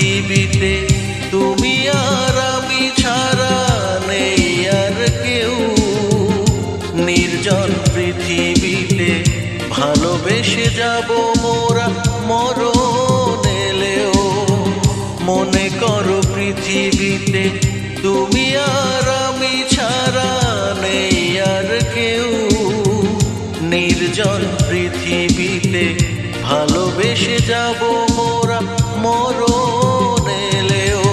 পৃথিবীতে তুমি আর আমি ছাড়া নেই আর কেউ। নির্জন পৃথিবীতে ভালোবেসে যাব মোরা মরণ এলেও। মনে করো পৃথিবীতে তুমি আর আমি ছাড়া নেই আর কেউ। নির্জন পৃথিবীতে ভালোবেসে যাব মোরা মরণ এলেও।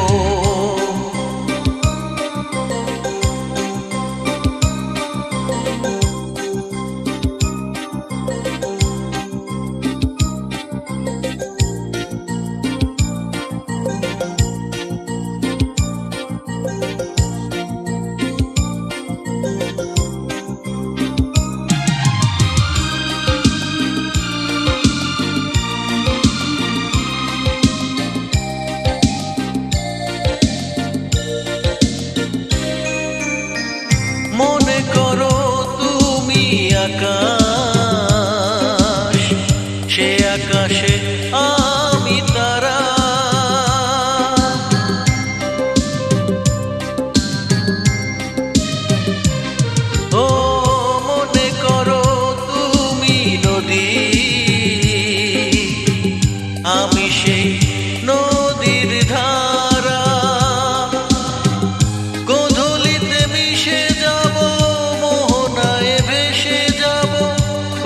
মনে করো তুমি আকাশ, সে আকাশে আমি তারা। ও মনে করো তুমি নদী, আমি সেই নদীর ধারা। গোধূলিতে মিশে যাব, মোহনায় ভেসে যাব,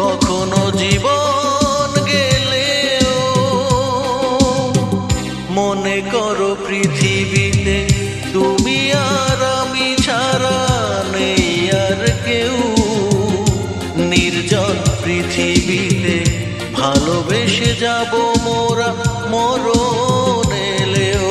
কখনো জীবন গেলেও। মনে করো পৃথিবীতে তুমি আর আমি ছাড়া নেই আর কেউ। নির্জন পৃথিবীতে ভালোবেসে যাব মোরা মরণ এলেও।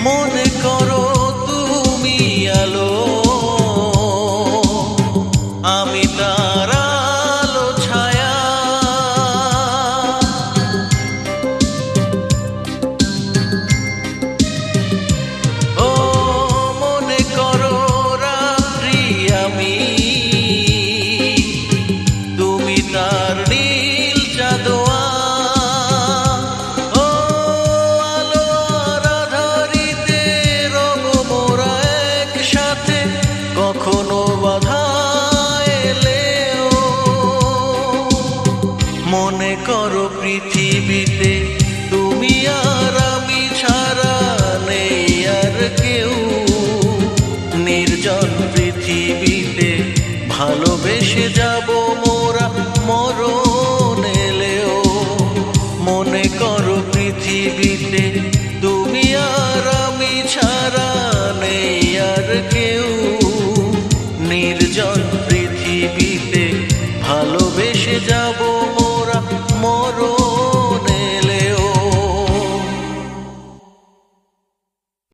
মনে করো তুমি আলো, আমি তার আলো ছায়া। ও মনে করো রাত্রি আমি, তুমি তার নীল চাঁদোয়া। কখনো বাধা এলেও মনে করো পৃথিবীতে তুমি আর আমি ছাড়া নেই আর কেউ। নির্জন পৃথিবীতে ভালোবেসে যাব মোরা মরণ এলেও। মনে করো পৃথিবীতে